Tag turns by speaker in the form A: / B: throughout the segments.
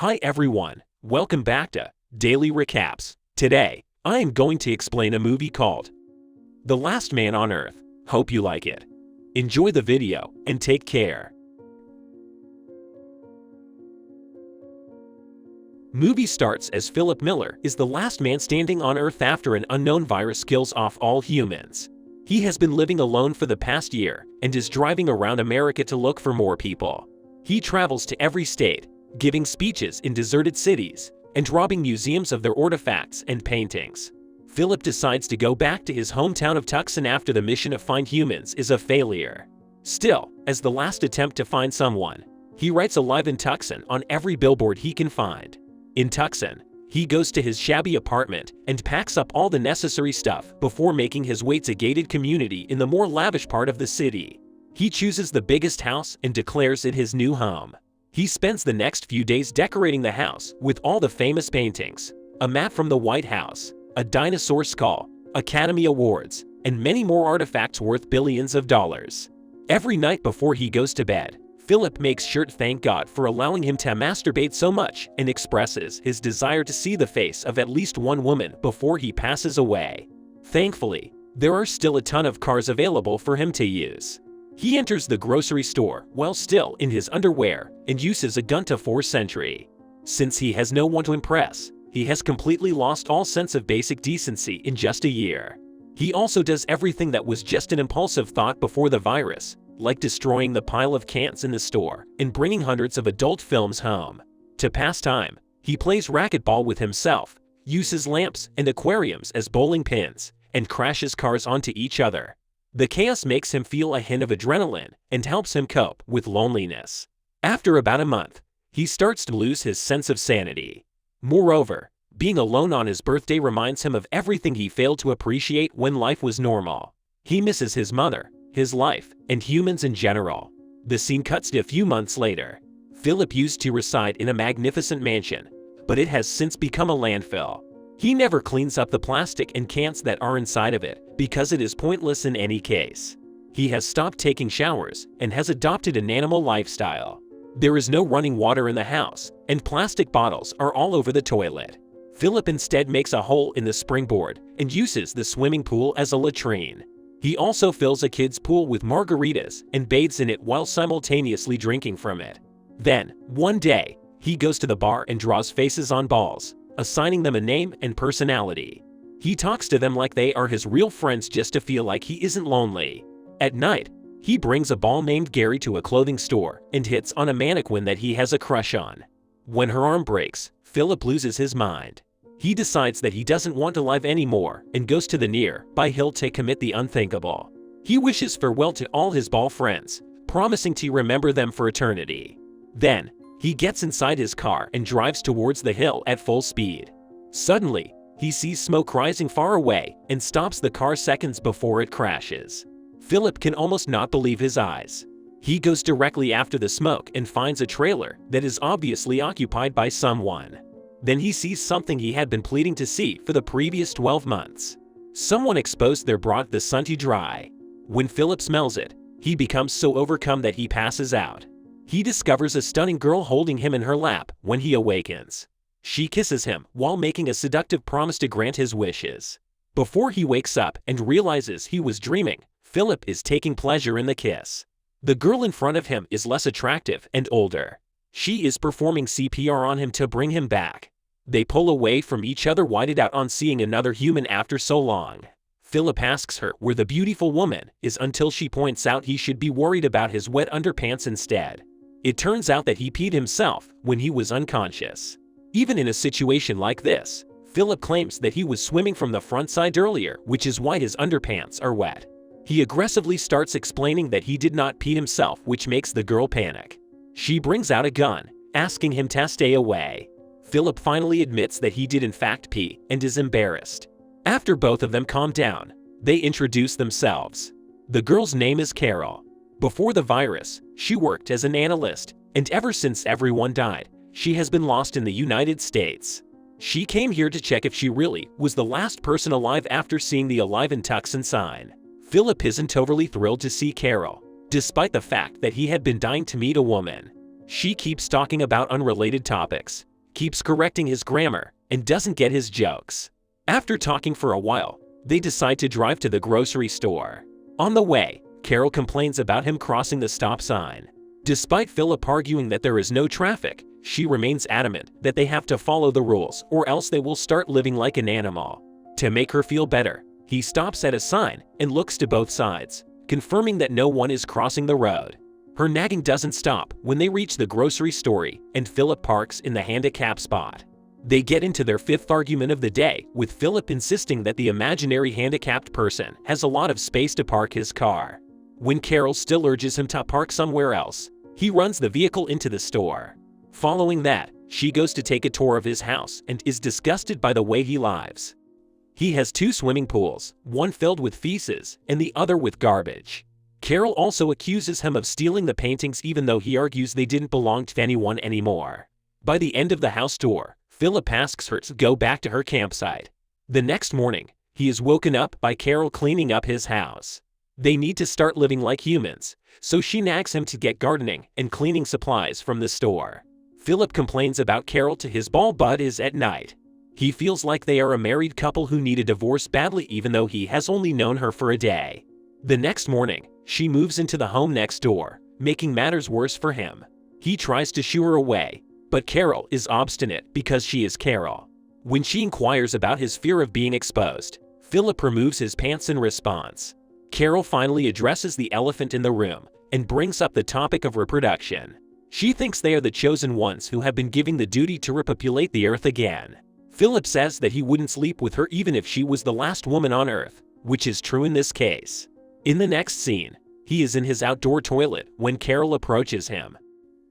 A: Hi everyone, welcome back to Daily Recaps. Today, I am going to explain a movie called The Last Man on Earth. Hope you like it. Enjoy the video and take care. Movie starts as Philip Miller is the last man standing on Earth after an unknown virus kills off all humans. He has been living alone for the past year and is driving around America to look for more people. He travels to every state, giving speeches in deserted cities, and robbing museums of their artifacts and paintings. Philip decides to go back to his hometown of Tucson after the mission to find humans is a failure. Still, as the last attempt to find someone, he writes "Alive in Tucson" on every billboard he can find. In Tucson, he goes to his shabby apartment and packs up all the necessary stuff before making his way to a gated community in the more lavish part of the city. He chooses the biggest house and declares it his new home. He spends the next few days decorating the house with all the famous paintings, a map from the White House, a dinosaur skull, Academy Awards, and many more artifacts worth billions of dollars. Every night before he goes to bed, Philip makes sure to thank God for allowing him to masturbate so much and expresses his desire to see the face of at least one woman before he passes away. Thankfully, there are still a ton of cars available for him to use. He enters the grocery store while still in his underwear and uses a gun to force entry. Since he has no one to impress, he has completely lost all sense of basic decency in just a year. He also does everything that was just an impulsive thought before the virus, like destroying the pile of cans in the store and bringing hundreds of adult films home. To pass time, he plays racquetball with himself, uses lamps and aquariums as bowling pins, and crashes cars onto each other. The chaos makes him feel a hint of adrenaline and helps him cope with loneliness. After about a month, he starts to lose his sense of sanity. Moreover, being alone on his birthday reminds him of everything he failed to appreciate when life was normal. He misses his mother, his life, and humans in general. The scene cuts to a few months later. Philip used to reside in a magnificent mansion, but it has since become a landfill. He never cleans up the plastic and cans that are inside of it because it is pointless in any case. He has stopped taking showers and has adopted an animal lifestyle. There is no running water in the house, and plastic bottles are all over the toilet. Philip instead makes a hole in the springboard and uses the swimming pool as a latrine. He also fills a kid's pool with margaritas and bathes in it while simultaneously drinking from it. Then, one day, he goes to the bar and draws faces on balls, assigning them a name and personality. He talks to them like they are his real friends just to feel like he isn't lonely. At night, he brings a ball named Gary to a clothing store and hits on a mannequin that he has a crush on. When her arm breaks, Philip loses his mind. He decides that he doesn't want to live anymore and goes to the nearby hill to commit the unthinkable. He wishes farewell to all his ball friends, promising to remember them for eternity. Then, he gets inside his car and drives towards the hill at full speed. Suddenly, he sees smoke rising far away and stops the car seconds before it crashes. Philip can almost not believe his eyes. He goes directly after the smoke and finds a trailer that is obviously occupied by someone. Then he sees something he had been pleading to see for the previous 12 months. Someone exposed their brought the sun to dry. When Philip smells it, he becomes so overcome that he passes out. He discovers a stunning girl holding him in her lap when he awakens. She kisses him while making a seductive promise to grant his wishes. Before he wakes up and realizes he was dreaming, Philip is taking pleasure in the kiss. The girl in front of him is less attractive and older. She is performing CPR on him to bring him back. They pull away from each other, winded out on seeing another human after so long. Philip asks her where the beautiful woman is until she points out he should be worried about his wet underpants instead. It turns out that he peed himself when he was unconscious. Even in a situation like this, Philip claims that he was swimming from the front side earlier, which is why his underpants are wet. He aggressively starts explaining that he did not pee himself, which makes the girl panic. She brings out a gun, asking him to stay away. Philip finally admits that he did in fact pee and is embarrassed. After both of them calm down, they introduce themselves. The girl's name is Carol. Before the virus, she worked as an analyst, and ever since everyone died, she has been lost in the United States. She came here to check if she really was the last person alive after seeing the "Alive in Tucson" sign. Philip isn't overly thrilled to see Carol, despite the fact that he had been dying to meet a woman. She keeps talking about unrelated topics, keeps correcting his grammar, and doesn't get his jokes. After talking for a while, they decide to drive to the grocery store. On the way, Carol complains about him crossing the stop sign. Despite Philip arguing that there is no traffic, she remains adamant that they have to follow the rules or else they will start living like an animal. To make her feel better, he stops at a sign and looks to both sides, confirming that no one is crossing the road. Her nagging doesn't stop when they reach the grocery store and Philip parks in the handicap spot. They get into their fifth argument of the day, with Philip insisting that the imaginary handicapped person has a lot of space to park his car. When Carol still urges him to park somewhere else, he runs the vehicle into the store. Following that, she goes to take a tour of his house and is disgusted by the way he lives. He has 2 swimming pools, one filled with feces and the other with garbage. Carol also accuses him of stealing the paintings even though he argues they didn't belong to anyone anymore. By the end of the house tour, Philip asks her to go back to her campsite. The next morning, he is woken up by Carol cleaning up his house. They need to start living like humans, so she nags him to get gardening and cleaning supplies from the store. Philip complains about Carol to his bald buddies at night. He feels like they are a married couple who need a divorce badly even though he has only known her for a day. The next morning, she moves into the home next door, making matters worse for him. He tries to shoo her away, but Carol is obstinate because she is Carol. When she inquires about his fear of being exposed, Philip removes his pants in response. Carol finally addresses the elephant in the room and brings up the topic of reproduction. She thinks they are the chosen ones who have been given the duty to repopulate the earth again. Philip says that he wouldn't sleep with her even if she was the last woman on earth, which is true in this case. In the next scene, he is in his outdoor toilet when Carol approaches him.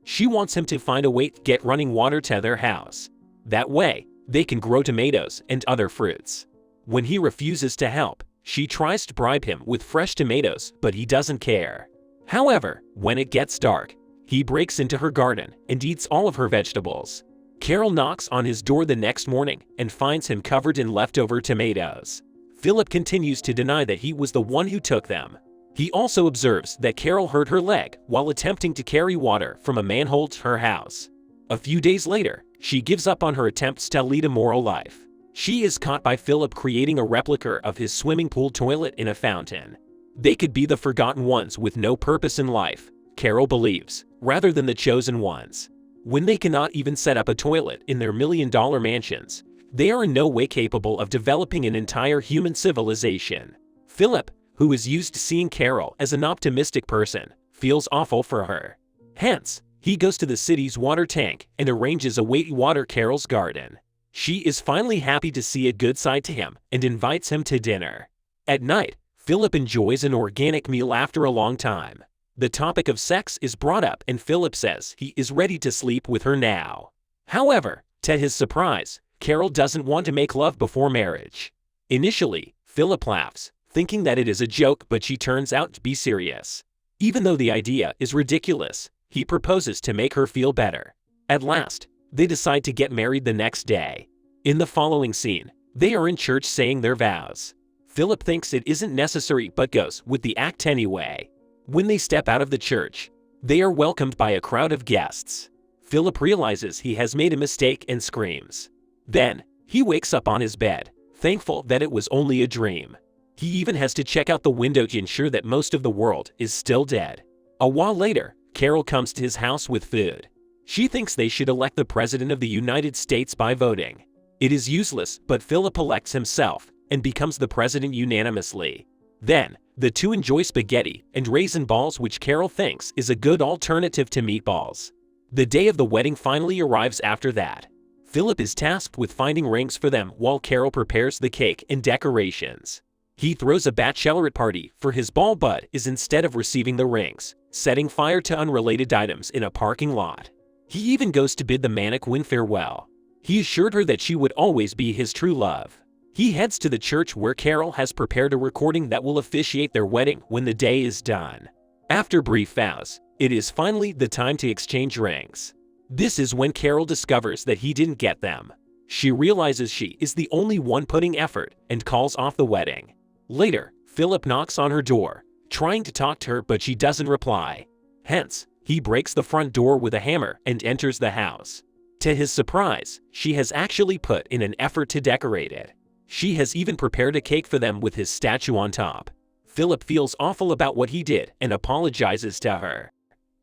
A: She wants him to find a way to get running water to their house. That way, they can grow tomatoes and other fruits. When he refuses to help, she tries to bribe him with fresh tomatoes, but he doesn't care. However, when it gets dark, he breaks into her garden and eats all of her vegetables. Carol knocks on his door the next morning and finds him covered in leftover tomatoes. Philip continues to deny that he was the one who took them. He also observes that Carol hurt her leg while attempting to carry water from a manhole to her house. A few days later, she gives up on her attempts to lead a moral life. She is caught by Philip creating a replica of his swimming pool toilet in a fountain. They could be the forgotten ones with no purpose in life, Carol believes, rather than the chosen ones. When they cannot even set up a toilet in their million-dollar mansions, they are in no way capable of developing an entire human civilization. Philip, who is used to seeing Carol as an optimistic person, feels awful for her. Hence, he goes to the city's water tank and arranges a way to water Carol's garden. She is finally happy to see a good side to him and invites him to dinner. At night, Philip enjoys an organic meal after a long time. The topic of sex is brought up and Philip says he is ready to sleep with her now. However, to his surprise, Carol doesn't want to make love before marriage. Initially, Philip laughs, thinking that it is a joke, but she turns out to be serious. Even though the idea is ridiculous, he proposes to make her feel better. At last, they decide to get married the next day. In the following scene, they are in church saying their vows. Philip thinks it isn't necessary but goes with the act anyway. When they step out of the church, they are welcomed by a crowd of guests. Philip realizes he has made a mistake and screams. Then, he wakes up on his bed, thankful that it was only a dream. He even has to check out the window to ensure that most of the world is still dead. A while later, Carol comes to his house with food. She thinks they should elect the President of the United States by voting. It is useless, but Philip elects himself and becomes the president unanimously. Then, the two enjoy spaghetti and raisin balls, which Carol thinks is a good alternative to meatballs. The day of the wedding finally arrives after that. Philip is tasked with finding rings for them while Carol prepares the cake and decorations. He throws a bachelorette party for his ball bud instead of receiving the rings, setting fire to unrelated items in a parking lot. He even goes to bid the mannequin farewell. He assured her that she would always be his true love. He heads to the church where Carol has prepared a recording that will officiate their wedding when the day is done. After brief vows, it is finally the time to exchange rings. This is when Carol discovers that he didn't get them. She realizes she is the only one putting effort and calls off the wedding. Later, Philip knocks on her door, trying to talk to her, but she doesn't reply. Hence, he breaks the front door with a hammer and enters the house. To his surprise, she has actually put in an effort to decorate it. She has even prepared a cake for them with his statue on top. Philip feels awful about what he did and apologizes to her.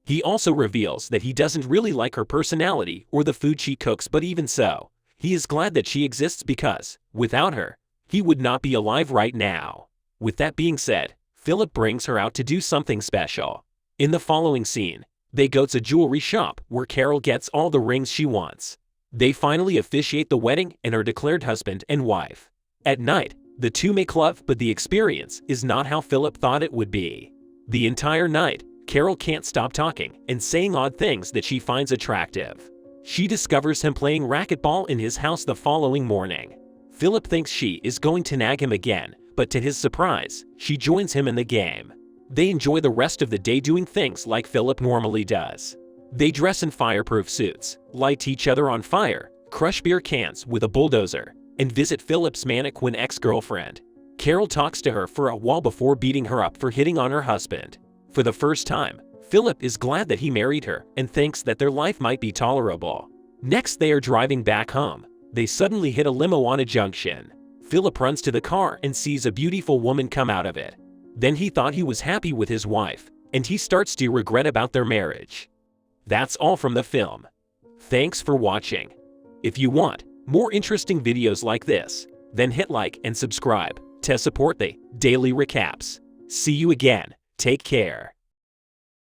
A: He also reveals that he doesn't really like her personality or the food she cooks, but even so, he is glad that she exists because, without her, he would not be alive right now. With that being said, Philip brings her out to do something special. In the following scene, they go to a jewelry shop where Carol gets all the rings she wants. They finally officiate the wedding and are declared husband and wife. At night, the two make love, but the experience is not how Philip thought it would be. The entire night, Carol can't stop talking and saying odd things that she finds attractive. She discovers him playing racquetball in his house the following morning. Philip thinks she is going to nag him again, but to his surprise, she joins him in the game. They enjoy the rest of the day doing things like Philip normally does. They dress in fireproof suits, light each other on fire, crush beer cans with a bulldozer, and visit Philip's mannequin ex-girlfriend. Carol talks to her for a while before beating her up for hitting on her husband. For the first time, Philip is glad that he married her and thinks that their life might be tolerable. Next, they are driving back home. They suddenly hit a limo on a junction. Philip runs to the car and sees a beautiful woman come out of it. Then he thought he was happy with his wife, and he starts to regret about their marriage. That's all from the film. Thanks for watching. If you want more interesting videos like this, then hit like and subscribe to support the daily recaps. See you again. Take care.